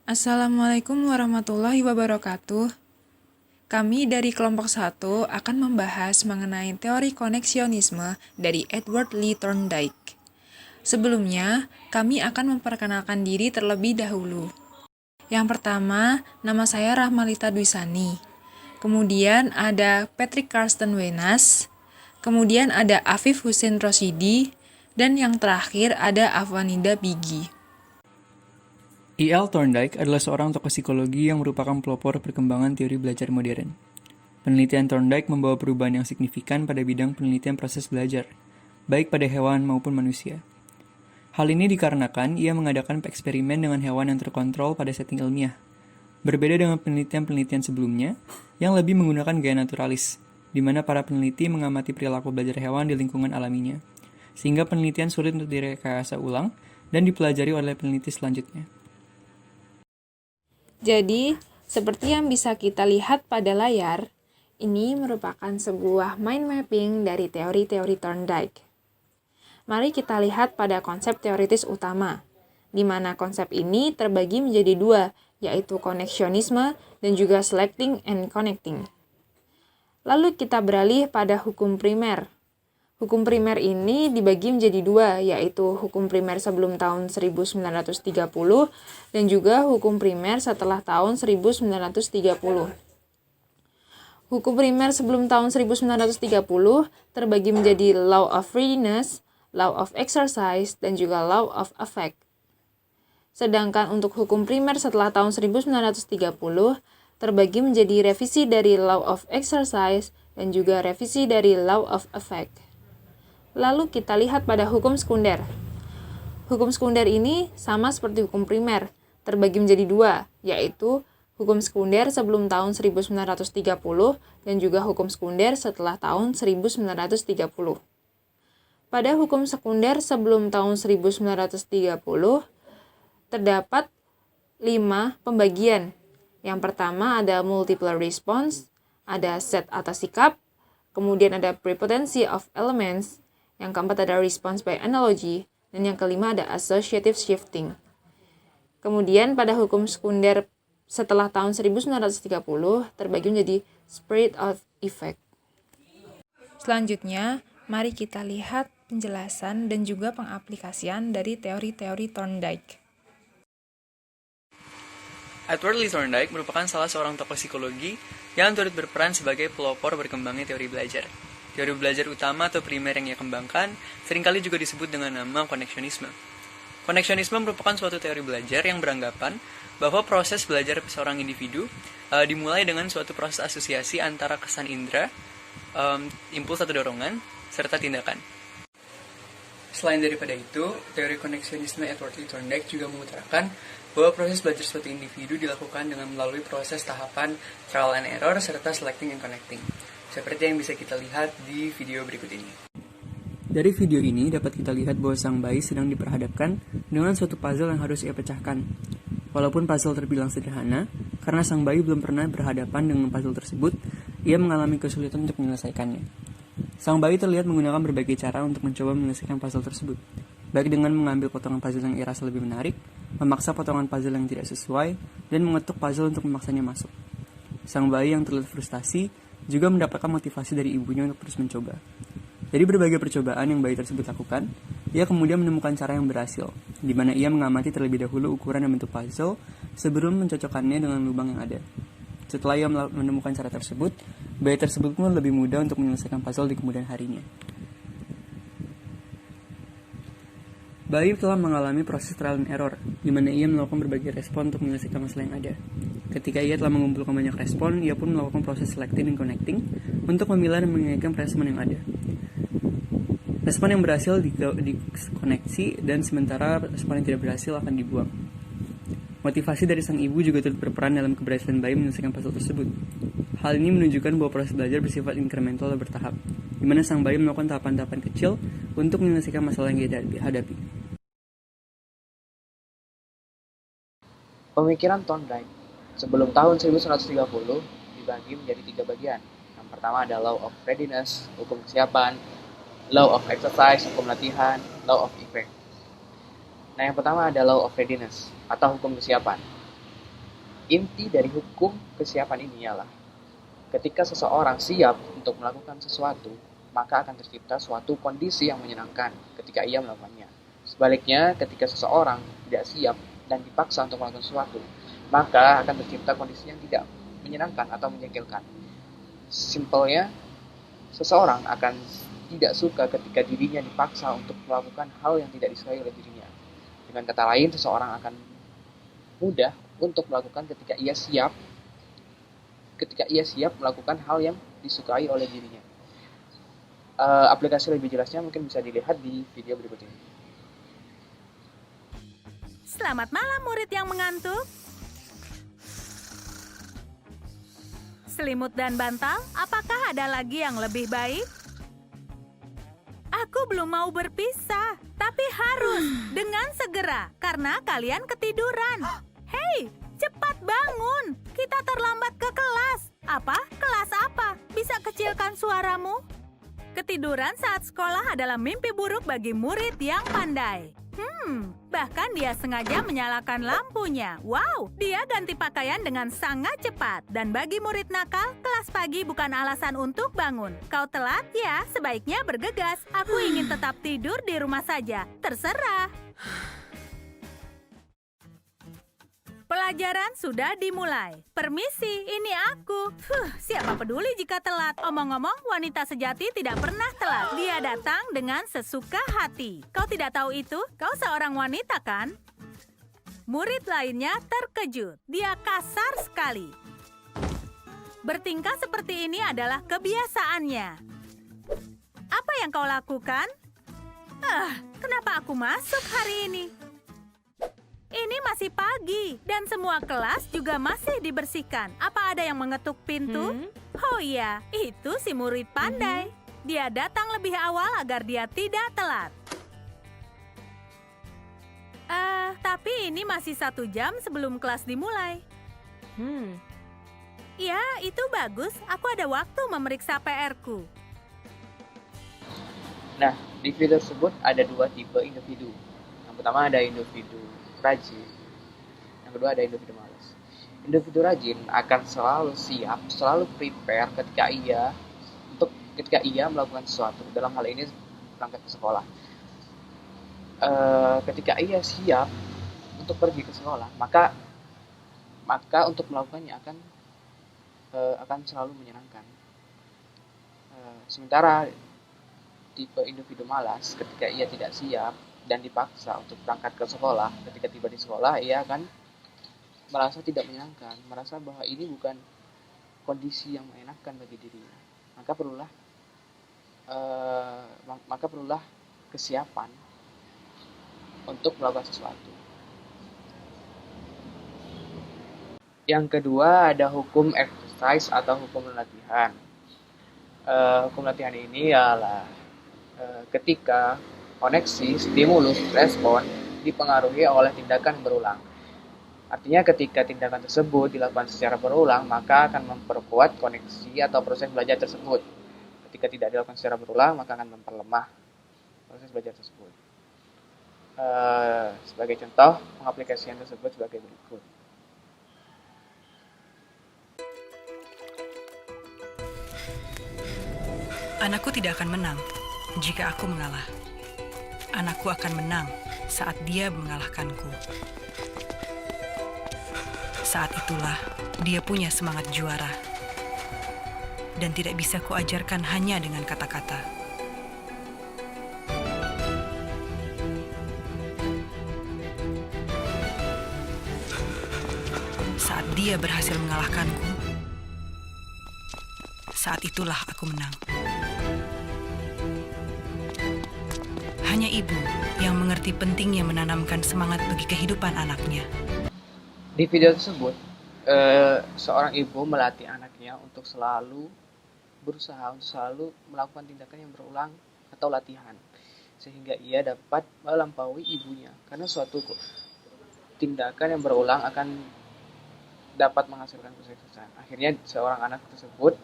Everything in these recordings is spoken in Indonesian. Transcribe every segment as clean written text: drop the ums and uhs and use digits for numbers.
Assalamualaikum warahmatullahi wabarakatuh. Kami dari kelompok 1 akan membahas mengenai teori koneksionisme dari Edward Lee Thorndike. Sebelumnya, kami akan memperkenalkan diri terlebih dahulu. Yang pertama, nama saya Rahmalita Dwisani. Kemudian ada Patrick Karsten Wenas. Kemudian ada Afif Hussein Rosidi. Dan yang terakhir ada Afwanida Bigi. E.L. Thorndike adalah seorang tokoh psikologi yang merupakan pelopor perkembangan teori belajar modern. Penelitian Thorndike membawa perubahan yang signifikan pada bidang penelitian proses belajar, baik pada hewan maupun manusia. Hal ini dikarenakan ia mengadakan eksperimen dengan hewan yang terkontrol pada setting ilmiah, berbeda dengan penelitian-penelitian sebelumnya yang lebih menggunakan gaya naturalis, di mana para peneliti mengamati perilaku belajar hewan di lingkungan alaminya, sehingga penelitian sulit untuk direkayasa ulang dan dipelajari oleh peneliti selanjutnya. Jadi, seperti yang bisa kita lihat pada layar, ini merupakan sebuah mind mapping dari teori-teori Thorndike. Mari kita lihat pada konsep teoritis utama, di mana konsep ini terbagi menjadi dua, yaitu koneksionisme dan juga selecting and connecting. Lalu kita beralih pada hukum primer. Hukum primer ini dibagi menjadi dua, yaitu hukum primer sebelum tahun 1930 dan juga hukum primer setelah tahun 1930. Hukum primer sebelum tahun 1930 terbagi menjadi law of readiness, law of exercise, dan juga law of effect. Sedangkan untuk hukum primer setelah tahun 1930 terbagi menjadi revisi dari law of exercise dan juga revisi dari law of effect. Lalu kita lihat pada hukum sekunder. Hukum sekunder ini sama seperti hukum primer, terbagi menjadi dua, yaitu hukum sekunder sebelum tahun 1930 dan juga hukum sekunder setelah tahun 1930. Pada hukum sekunder sebelum tahun 1930, terdapat 5 pembagian. Yang pertama ada multiple response, ada set atas sikap, kemudian ada prepotency of elements, yang keempat ada response by analogy, dan yang kelima ada associative shifting. Kemudian pada hukum sekunder setelah tahun 1930 terbagi menjadi spread of effect. Selanjutnya, mari kita lihat penjelasan dan juga pengaplikasian dari teori-teori Thorndike. Edward Lee Thorndike merupakan salah seorang tokoh psikologi yang turut berperan sebagai pelopor berkembangnya teori belajar. Teori belajar utama atau primer yang ia kembangkan seringkali juga disebut dengan nama koneksionisme. Koneksionisme merupakan suatu teori belajar yang beranggapan bahwa proses belajar seorang individu dimulai dengan suatu proses asosiasi antara kesan indera, impuls atau dorongan, serta tindakan. Selain daripada itu, teori koneksionisme Edward Lee Thorndike juga mengutarakan bahwa proses belajar suatu individu dilakukan dengan melalui proses tahapan trial and error serta selecting and connecting, seperti yang bisa kita lihat di video berikut ini. Dari video ini dapat kita lihat bahwa sang bayi sedang diperhadapkan dengan suatu puzzle yang harus ia pecahkan. Walaupun puzzle terbilang sederhana, karena sang bayi belum pernah berhadapan dengan puzzle tersebut, ia mengalami kesulitan untuk menyelesaikannya. Sang bayi terlihat menggunakan berbagai cara untuk mencoba menyelesaikan puzzle tersebut, baik dengan mengambil potongan puzzle yang ia rasa lebih menarik, memaksa potongan puzzle yang tidak sesuai, dan mengetuk puzzle untuk memaksanya masuk. Sang bayi yang terlihat frustasi juga mendapatkan motivasi dari ibunya untuk terus mencoba. Dari berbagai percobaan yang bayi tersebut lakukan, ia kemudian menemukan cara yang berhasil, di mana ia mengamati terlebih dahulu ukuran dan bentuk puzzle sebelum mencocokkannya dengan lubang yang ada. Setelah ia menemukan cara tersebut, bayi tersebut pun lebih mudah untuk menyelesaikan puzzle di kemudian harinya. Bayi telah mengalami proses trial and error, di mana ia melakukan berbagai respon untuk menyelesaikan masalah yang ada. Ketika ia telah mengumpulkan banyak respon, ia pun melakukan proses selecting dan connecting untuk memilah dan mengingatkan respon yang ada. Respon yang berhasil dikoneksi dan sementara respon yang tidak berhasil akan dibuang. Motivasi dari sang ibu juga turut berperan dalam keberhasilan bayi menyelesaikan puzzle tersebut. Hal ini menunjukkan bahwa proses belajar bersifat inkremental dan bertahap, di mana sang bayi melakukan tahapan-tahapan kecil untuk menyelesaikan masalah yang dia hadapi. Pemikiran Thorndike sebelum tahun 1930 dibagi menjadi 3 bagian. Yang pertama ada law of readiness, hukum kesiapan, law of exercise, hukum latihan, law of effect. Nah, yang pertama ada law of readiness atau hukum kesiapan. Inti dari hukum kesiapan ini ialah ketika seseorang siap untuk melakukan sesuatu, maka akan tercipta suatu kondisi yang menyenangkan ketika ia melakukannya. Sebaliknya, ketika seseorang tidak siap dan dipaksa untuk melakukan sesuatu, maka akan tercipta kondisi yang tidak menyenangkan atau menjengkelkan. Simpelnya, seseorang akan tidak suka ketika dirinya dipaksa untuk melakukan hal yang tidak disukai oleh dirinya. Dengan kata lain, seseorang akan mudah untuk melakukan ketika ia siap melakukan hal yang disukai oleh dirinya. Aplikasi lebih jelasnya mungkin bisa dilihat di video berikut ini. Selamat malam murid yang mengantuk. Selimut dan bantal, apakah ada lagi yang lebih baik? Aku belum mau berpisah, tapi harus dengan segera karena kalian ketiduran. Hei, cepat bangun. Kita terlambat ke kelas. Apa? Kelas apa? Bisa kecilkan suaramu? Ketiduran saat sekolah adalah mimpi buruk bagi murid yang pandai. Bahkan dia sengaja menyalakan lampunya. Wow, dia ganti pakaian dengan sangat cepat. Dan bagi murid nakal, kelas pagi bukan alasan untuk bangun. Kau telat ya, sebaiknya bergegas. Aku ingin tetap tidur di rumah saja. Terserah. Pelajaran sudah dimulai. Permisi, ini aku. Siapa peduli jika telat? Omong-omong, wanita sejati tidak pernah telat. Dia datang dengan sesuka hati. Kau tidak tahu itu? Kau seorang wanita, kan? Murid lainnya terkejut. Dia kasar sekali. Bertingkah seperti ini adalah kebiasaannya. Apa yang kau lakukan? Kenapa aku masuk hari ini? Ini masih pagi, dan semua kelas juga masih dibersihkan. Apa ada yang mengetuk pintu? Oh iya, itu si murid pandai. Dia datang lebih awal agar dia tidak telat. Tapi ini masih 1 jam sebelum kelas dimulai. Ya, itu bagus. Aku ada waktu memeriksa PR-ku. Nah, di video tersebut ada 2 tipe individu. Yang pertama ada individu rajin, yang kedua ada individu malas. Individu rajin akan selalu siap, selalu prepare ketika ia melakukan sesuatu. Dalam hal ini berangkat ke sekolah. Ketika ia siap untuk pergi ke sekolah, maka untuk melakukannya akan selalu menyenangkan. Sementara tipe individu malas, ketika ia tidak siap dan dipaksa untuk berangkat ke sekolah, ketika tiba di sekolah ia akan merasa tidak menyenangkan, merasa bahwa ini bukan kondisi yang menyenangkan bagi dirinya. Maka perlulah kesiapan untuk melakukan sesuatu. Yang kedua ada hukum exercise atau hukum latihan. Hukum latihan ini ialah ketika koneksi, stimulus, respon dipengaruhi oleh tindakan berulang. Artinya ketika tindakan tersebut dilakukan secara berulang, maka akan memperkuat koneksi atau proses belajar tersebut. Ketika tidak dilakukan secara berulang, maka akan memperlemah proses belajar tersebut. Sebagai contoh, pengaplikasian tersebut sebagai berikut. Anakku tidak akan menang jika aku mengalah. Anakku akan menang saat dia mengalahkanku. Saat itulah dia punya semangat juara. Dan tidak bisa kuajarkan hanya dengan kata-kata. Saat dia berhasil mengalahkanku, saat itulah aku menang. Hanya ibu yang mengerti pentingnya menanamkan semangat bagi kehidupan anaknya. Di video tersebut, seorang ibu melatih anaknya untuk selalu berusaha untuk selalu melakukan tindakan yang berulang atau latihan, sehingga ia dapat melampaui ibunya. Karena suatu tindakan yang berulang akan dapat menghasilkan kesuksesan. Akhirnya seorang anak tersebut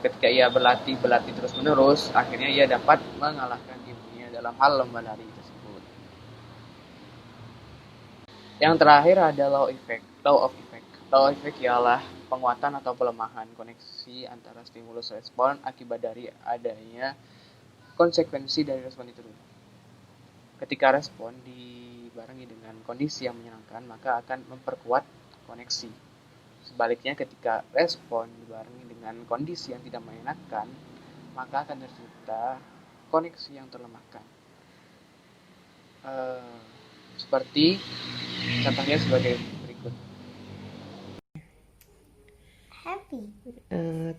ketika ia berlatih terus-menerus, akhirnya ia dapat mengalahkan ibunya dalam hal lomba lari tersebut. Yang terakhir ada law of effect. Law effect ialah penguatan atau pelemahan koneksi antara stimulus respon akibat dari adanya konsekuensi dari respon itu dulu. Ketika respon dibarengi dengan kondisi yang menyenangkan, maka akan memperkuat koneksi. Sebaliknya, ketika respon dibarengi dengan kondisi yang tidak menyenangkan, maka akan tercipta koneksi yang terlemahkan. Seperti contohnya sebagai berikut. Happy.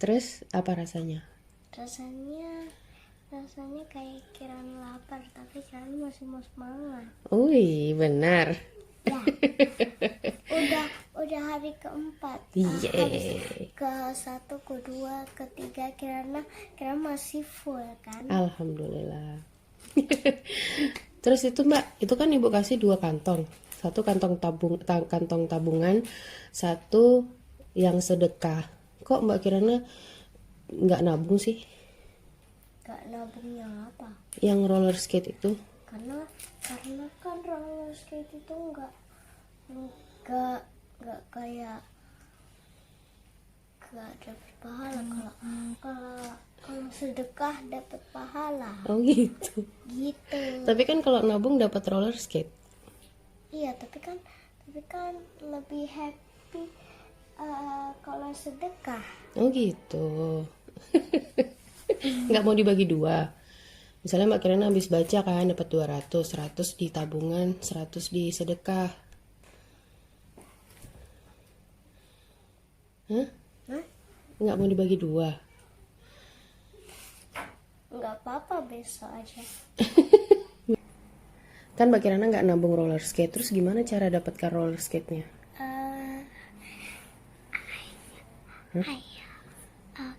Terus apa rasanya? Rasanya kayak Kiran lapar, tapi Kiran masih mau semangat. Wih, benar. Ya, udah hari keempat. Yeay. Habis ke-1, ke-2, ke-3 Kiran masih full kan? Alhamdulillah. Terus itu Mbak, itu kan Ibu kasih 2 kantong. Satu kantong kantong tabungan, satu yang sedekah. Kok Mbak Kirana nggak nabung sih? Gak nabungnya apa? Yang roller skate itu? Karena kan roller skate itu nggak kayak nggak dapat pahala. Kalau sedekah dapat pahala. Oh gitu. Gitu. Tapi kan kalau nabung dapat roller skate. Iya, tapi kan lebih happy kalau sedekah. Oh gitu. Nggak mau dibagi 2. Misalnya Mbak Kirana habis baca kan dapat 200, 100 di tabungan, 100 di sedekah. Hah? Nggak mau dibagi 2. Nggak apa-apa, besok aja. Kan Mbak Kirana nggak nabung roller skate, terus gimana cara dapatkan roller skate-nya? Ayo,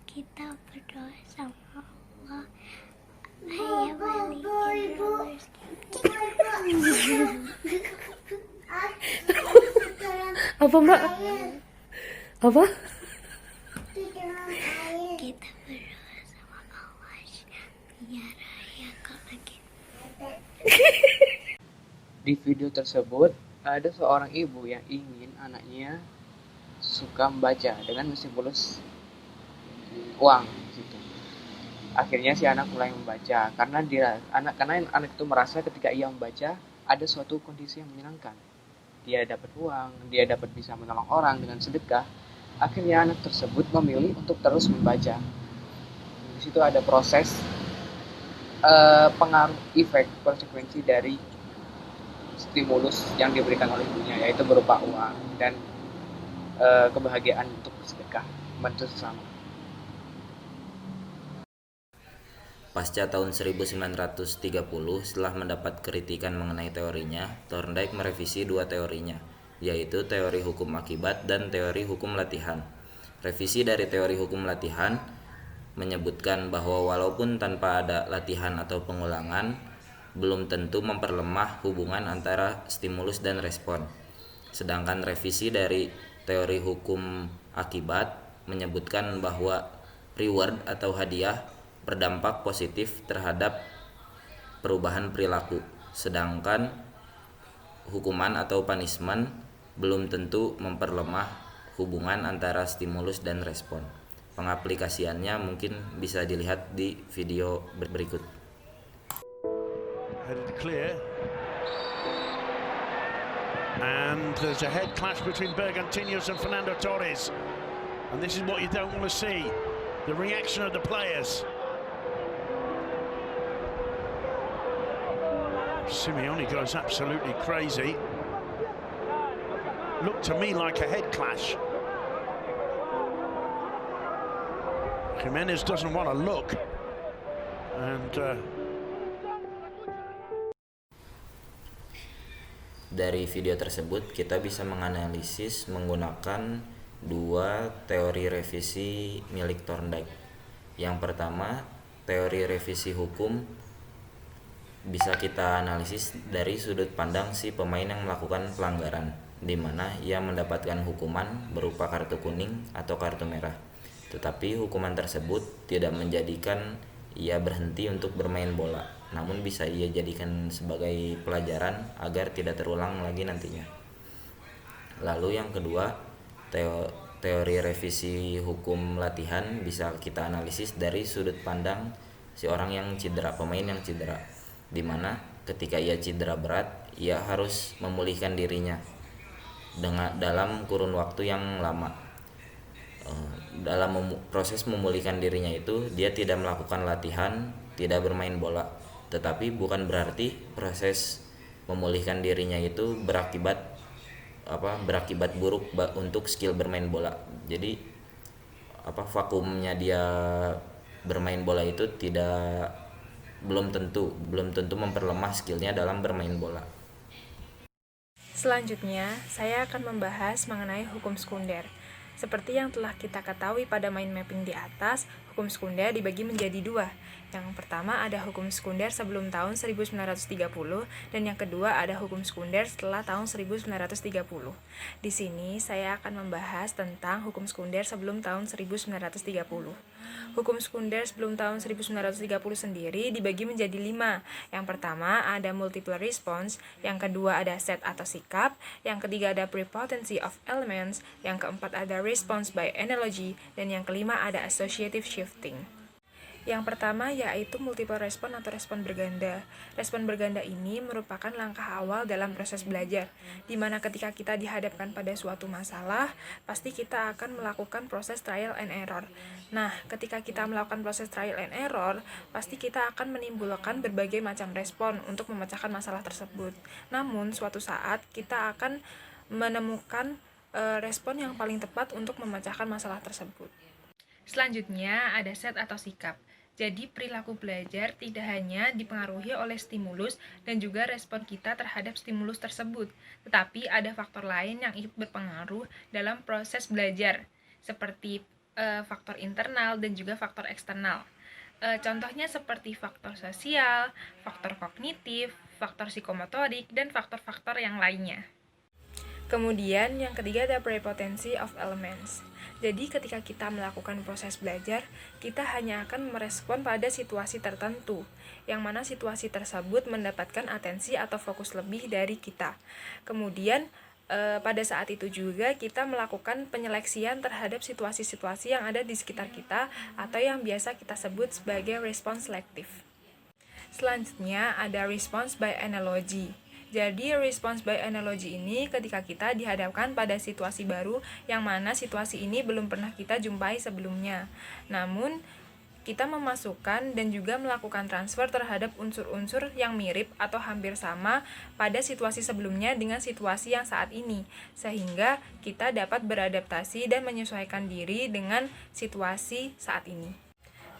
kita berdoa sama Allah. Ayo balikin roller skate. Apa Mbak? Apa? Kita berdoa sama Allah biar Ayah lagi. Di video tersebut, ada seorang ibu yang ingin anaknya suka membaca dengan menstimulus uang gitu. Akhirnya si anak mulai membaca karena anak itu merasa ketika ia membaca ada suatu kondisi yang menyenangkan. Dia dapat uang, dia dapat bisa menolong orang dengan sedekah. Akhirnya anak tersebut memilih untuk terus membaca. Di situ ada proses pengaruh efek konsekuensi dari stimulus yang diberikan oleh ibunya, yaitu berupa uang dan kebahagiaan untuk bersedekah membantu sesama. Pasca tahun 1930, setelah mendapat kritikan mengenai teorinya, Thorndike merevisi 2 teorinya, yaitu teori hukum akibat dan teori hukum latihan. Revisi dari teori hukum latihan menyebutkan bahwa walaupun tanpa ada latihan atau pengulangan, belum tentu memperlemah hubungan antara stimulus dan respon. Sedangkan revisi dari teori hukum akibat menyebutkan bahwa reward atau hadiah berdampak positif terhadap perubahan perilaku, sedangkan hukuman atau punishment belum tentu memperlemah hubungan antara stimulus dan respon. Pengaplikasiannya mungkin bisa dilihat di video berikut. Headed clear. And there's a head clash between Bergantiños and Fernando Torres. And this is what you don't want to see. The reaction of the players. Simeone goes absolutely crazy. Looked to me like a head clash. Jimenez doesn't want to look. And Dari video tersebut kita bisa menganalisis menggunakan 2 teori revisi milik Thorndike. Yang pertama, teori revisi hukum bisa kita analisis dari sudut pandang si pemain yang melakukan pelanggaran, di mana ia mendapatkan hukuman berupa kartu kuning atau kartu merah. Tetapi hukuman tersebut tidak menjadikan ia berhenti untuk bermain bola, namun bisa ia jadikan sebagai pelajaran agar tidak terulang lagi nantinya. Lalu yang kedua, Teori revisi hukum latihan bisa kita analisis dari sudut pandang si orang yang cedera, pemain yang cedera, dimana ketika ia cedera berat, ia harus memulihkan dirinya dalam kurun waktu yang lama. Dalam proses memulihkan dirinya itu, dia tidak melakukan latihan, tidak bermain bola, tetapi bukan berarti proses memulihkan dirinya itu berakibat buruk untuk skill bermain bola. Jadi vakumnya dia bermain bola itu belum tentu memperlemah skillnya dalam bermain bola. Selanjutnya, saya akan membahas mengenai hukum sekunder. Seperti yang telah kita ketahui pada mind mapping di atas, hukum sekunder dibagi menjadi dua. Yang pertama ada hukum sekunder sebelum tahun 1930, dan yang kedua ada hukum sekunder setelah tahun 1930. Di sini saya akan membahas tentang hukum sekunder sebelum tahun 1930. Hukum sekunder sebelum tahun 1930 sendiri dibagi menjadi 5. Yang pertama ada multiple response, yang kedua ada set atau sikap, yang ketiga ada prepotency of elements, yang keempat ada response by analogy, dan yang kelima ada associative shifting. Yang pertama yaitu multiple respon atau respon berganda. Respon berganda ini merupakan langkah awal dalam proses belajar, di mana ketika kita dihadapkan pada suatu masalah, pasti kita akan melakukan proses trial and error. Nah, ketika kita melakukan proses trial and error, pasti kita akan menimbulkan berbagai macam respon untuk memecahkan masalah tersebut. Namun, suatu saat kita akan menemukan respon yang paling tepat untuk memecahkan masalah tersebut. Selanjutnya ada set atau sikap. Jadi perilaku belajar tidak hanya dipengaruhi oleh stimulus dan juga respon kita terhadap stimulus tersebut, tetapi ada faktor lain yang ikut berpengaruh dalam proses belajar, seperti faktor internal dan juga faktor eksternal. Contohnya seperti faktor sosial, faktor kognitif, faktor psikomotorik, dan faktor-faktor yang lainnya. Kemudian yang ketiga ada prepotency of elements. Jadi ketika kita melakukan proses belajar, kita hanya akan merespon pada situasi tertentu, yang mana situasi tersebut mendapatkan atensi atau fokus lebih dari kita. Kemudian pada saat itu juga kita melakukan penyeleksian terhadap situasi-situasi yang ada di sekitar kita, atau yang biasa kita sebut sebagai response selektif. Selanjutnya ada response by analogy. Jadi, response by analogy ini ketika kita dihadapkan pada situasi baru yang mana situasi ini belum pernah kita jumpai sebelumnya. Namun, kita memasukkan dan juga melakukan transfer terhadap unsur-unsur yang mirip atau hampir sama pada situasi sebelumnya dengan situasi yang saat ini, sehingga kita dapat beradaptasi dan menyesuaikan diri dengan situasi saat ini.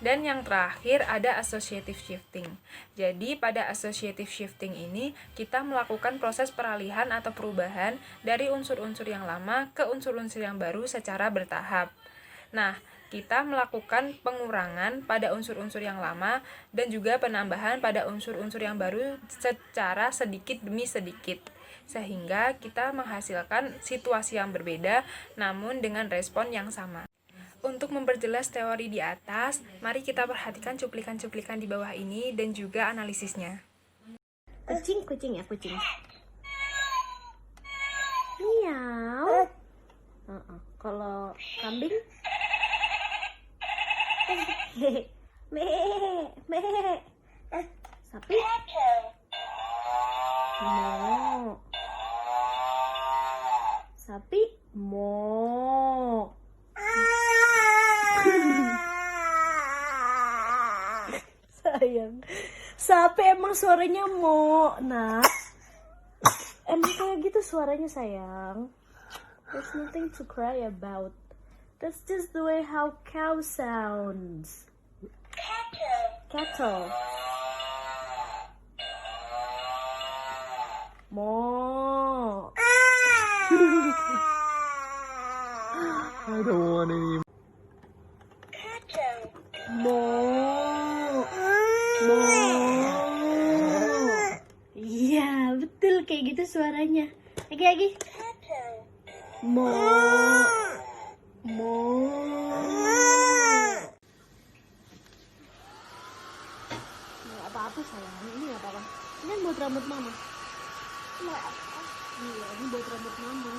Dan yang terakhir ada associative shifting. Jadi pada associative shifting ini kita melakukan proses peralihan atau perubahan dari unsur-unsur yang lama ke unsur-unsur yang baru secara bertahap. Nah, kita melakukan pengurangan pada unsur-unsur yang lama dan juga penambahan pada unsur-unsur yang baru secara sedikit demi sedikit, sehingga kita menghasilkan situasi yang berbeda namun dengan respon yang sama. Untuk memperjelas teori di atas, mari kita perhatikan cuplikan-cuplikan di bawah ini dan juga analisisnya. Kucing ya, kucing. Miau. Kalau kambing? Me. Sapi? Mo. Sapi? Mo. Sayang, sapi emang suaranya mo, nak. Emang kayak gitu suaranya, sayang. There's nothing to cry about. That's just the way how cow sounds. Cattle. Mo. I don't want any. Mo. Mo. Iya, betul kayak gitu suaranya. Lagi. Mo. Mo. Nggak apa-apa sayang, ini nggak apa-apa. Ini kan buat rambut mama. Nggak apa-apa. Iya, ini buat rambut mama.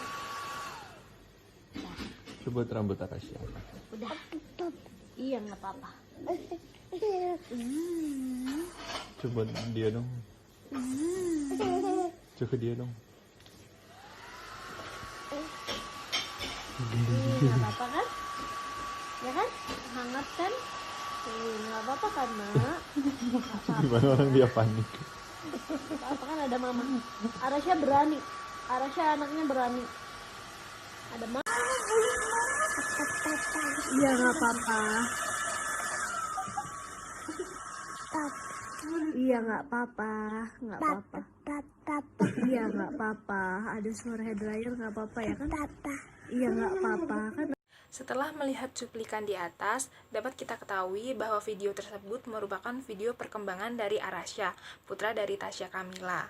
Nah. Coba rambut Arasya. Udah. Iya, nggak apa-apa. Coba dia dong. Coba dia dong. Nggak apa-apa kan? Ya kan? Hangat kan? Nggak apa-apa kan, Mak? Gimana orang dia panik? Nggak apa kan, ada mama. Arasya berani. Arasya anaknya berani. Ada mama. Iya, nggak apa-apa. Iya, nggak apa-apa. Nggak apa-apa. Iya, nggak apa-apa. Ada suara hair dryer, nggak apa-apa ya kan? Iya, nggak apa-apa kan? Setelah melihat cuplikan di atas, dapat kita ketahui bahwa video tersebut merupakan video perkembangan dari Arasya, putra dari Tasya Kamila.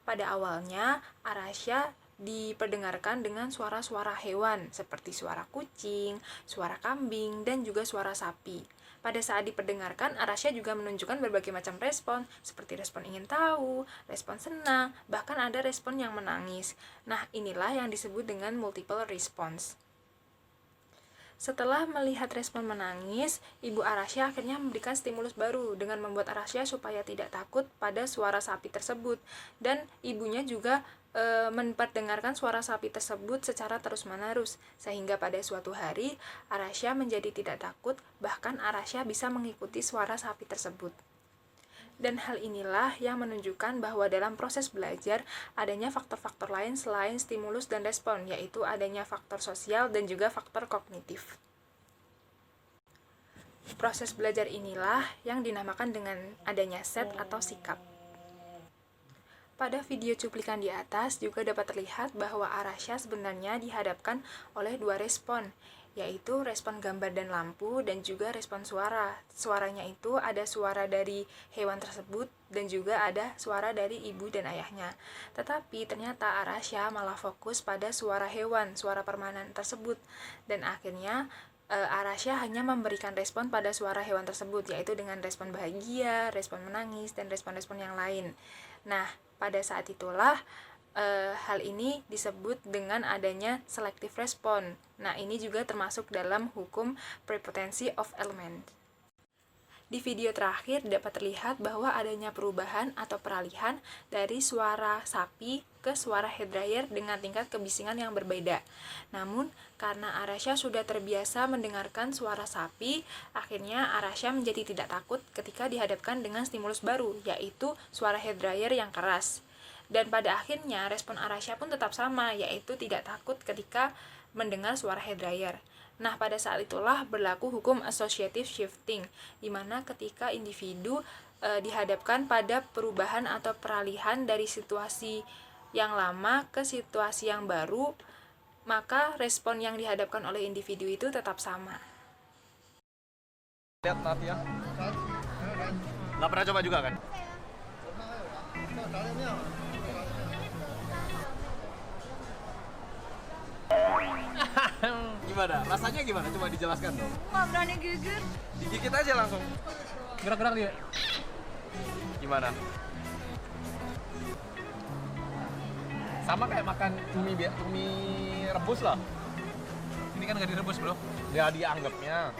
Pada awalnya, Arasya diperdengarkan dengan suara-suara hewan seperti suara kucing, suara kambing, dan juga suara sapi. Pada saat diperdengarkan, Arasya juga menunjukkan berbagai macam respon, seperti respon ingin tahu, respon senang, bahkan ada respon yang menangis. Nah, inilah yang disebut dengan multiple response. Setelah melihat respon menangis, Ibu Arasya akhirnya memberikan stimulus baru dengan membuat Arasya supaya tidak takut pada suara sapi tersebut. Dan ibunya juga memperdengarkan suara sapi tersebut secara terus-menerus, sehingga pada suatu hari Arasya menjadi tidak takut, bahkan Arasya bisa mengikuti suara sapi tersebut. Dan hal inilah yang menunjukkan bahwa dalam proses belajar adanya faktor-faktor lain selain stimulus dan respon, yaitu adanya faktor sosial dan juga faktor kognitif. Proses belajar inilah yang dinamakan dengan adanya set atau sikap. Pada video cuplikan di atas juga dapat terlihat bahwa Arasya sebenarnya dihadapkan oleh dua respon, yaitu respon gambar dan lampu dan juga respon suara. Suaranya itu ada suara dari hewan tersebut dan juga ada suara dari ibu dan ayahnya. Tetapi ternyata Arasya malah fokus pada suara hewan, suara permainan tersebut. Dan akhirnya Arasya hanya memberikan respon pada suara hewan tersebut, yaitu dengan respon bahagia, respon menangis, dan respon-respon yang lain. Nah, pada saat itulah hal ini disebut dengan adanya selective response. Nah, ini juga termasuk dalam hukum prepotency of element. Di video terakhir dapat terlihat bahwa adanya perubahan atau peralihan dari suara sapi ke suara hair dryer dengan tingkat kebisingan yang berbeda. Namun, karena Arasya sudah terbiasa mendengarkan suara sapi, akhirnya Arasya menjadi tidak takut ketika dihadapkan dengan stimulus baru, yaitu suara hair dryer yang keras. Dan pada akhirnya respon Arasya pun tetap sama, yaitu tidak takut ketika mendengar suara hair dryer. Nah, pada saat itulah berlaku hukum associative shifting, di mana ketika individu dihadapkan pada perubahan atau peralihan dari situasi yang lama ke situasi yang baru, maka respon yang dihadapkan oleh individu itu tetap sama. Lihat latihan. Nggak pernah coba juga kan? Gimana? Rasanya gimana? Coba dijelaskan dong. Nggak berani gigit. Digigit aja langsung. Gerak-gerak dia. Gimana? Sama kayak makan cumi rebus lah. Ini kan nggak direbus bro. Ya dianggapnya.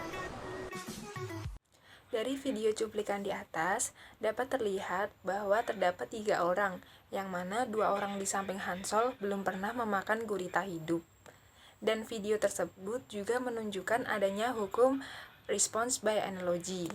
Dari video cuplikan di atas, dapat terlihat bahwa terdapat 3 orang, yang mana 2 orang di samping Hansol belum pernah memakan gurita hidup. Dan video tersebut juga menunjukkan adanya hukum response by analogy.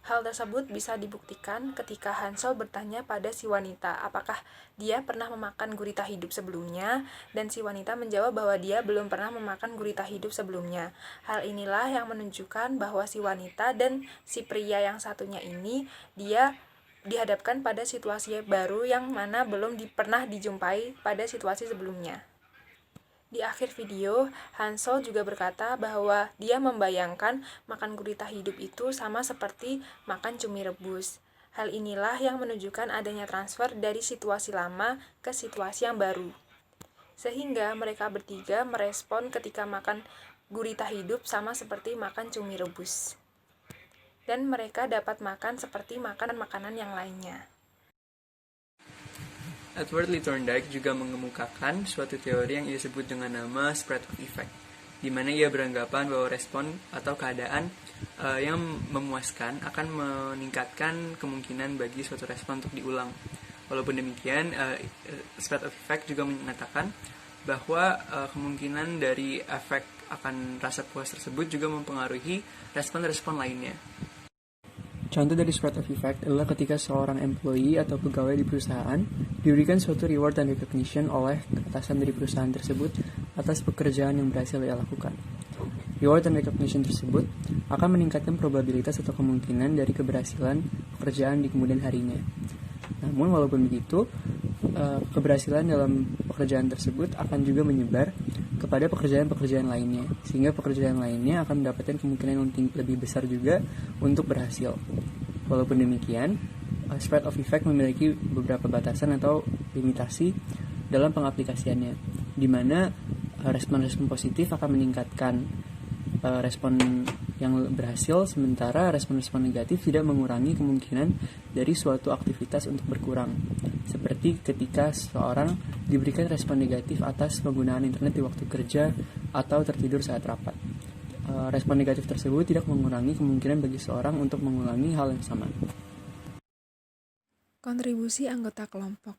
Hal tersebut bisa dibuktikan ketika Hansol bertanya pada si wanita apakah dia pernah memakan gurita hidup sebelumnya, dan si wanita menjawab bahwa dia belum pernah memakan gurita hidup sebelumnya. Hal inilah yang menunjukkan bahwa si wanita dan si pria yang satunya ini dia dihadapkan pada situasi baru yang mana belum pernah dijumpai pada situasi sebelumnya. Di akhir video, Hansol juga berkata bahwa dia membayangkan makan gurita hidup itu sama seperti makan cumi rebus. Hal inilah yang menunjukkan adanya transfer dari situasi lama ke situasi yang baru. Sehingga mereka bertiga merespon ketika makan gurita hidup sama seperti makan cumi rebus. Dan mereka dapat makan seperti makan makanan yang lainnya. Edward Lee Thorndike juga mengemukakan suatu teori yang ia sebut dengan nama spread of effect. di mana ia beranggapan bahwa respon atau keadaan yang memuaskan akan meningkatkan kemungkinan bagi suatu respon untuk diulang. Walaupun demikian, spread of effect juga mengatakan bahwa kemungkinan dari efek akan rasa puas tersebut juga mempengaruhi respon-respon lainnya. Contoh dari spread of effect adalah ketika seorang employee atau pegawai di perusahaan diberikan suatu reward dan recognition oleh atasan dari perusahaan tersebut atas pekerjaan yang berhasil ia lakukan. Reward dan recognition tersebut akan meningkatkan probabilitas atau kemungkinan dari keberhasilan pekerjaan di kemudian harinya. Namun walaupun begitu, keberhasilan dalam pekerjaan tersebut akan juga menyebar kepada pekerjaan-pekerjaan lainnya, sehingga pekerjaan lainnya akan mendapatkan kemungkinan yang lebih besar juga untuk berhasil. Walaupun demikian, spread of effect memiliki beberapa batasan atau limitasi dalam pengaplikasiannya, di mana respon-respon positif akan meningkatkan respon yang berhasil, sementara respon-respon negatif tidak mengurangi kemungkinan dari suatu aktivitas untuk berkurang. Seperti ketika seseorang diberikan respon negatif atas penggunaan internet di waktu kerja atau tertidur saat rapat. Respon negatif tersebut tidak mengurangi kemungkinan bagi seseorang untuk mengulangi hal yang sama. Kontribusi anggota kelompok.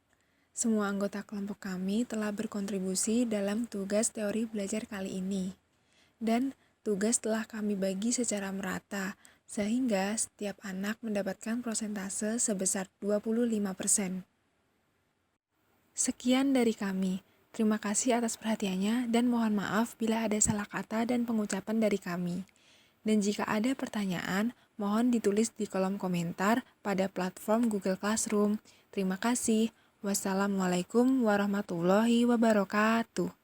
Semua anggota kelompok kami telah berkontribusi dalam tugas teori belajar kali ini. Dan tugas telah kami bagi secara merata, sehingga setiap anak mendapatkan persentase sebesar 25%. Sekian dari kami. Terima kasih atas perhatiannya dan mohon maaf bila ada salah kata dan pengucapan dari kami. Dan jika ada pertanyaan, mohon ditulis di kolom komentar pada platform Google Classroom. Terima kasih. Wassalamualaikum warahmatullahi wabarakatuh.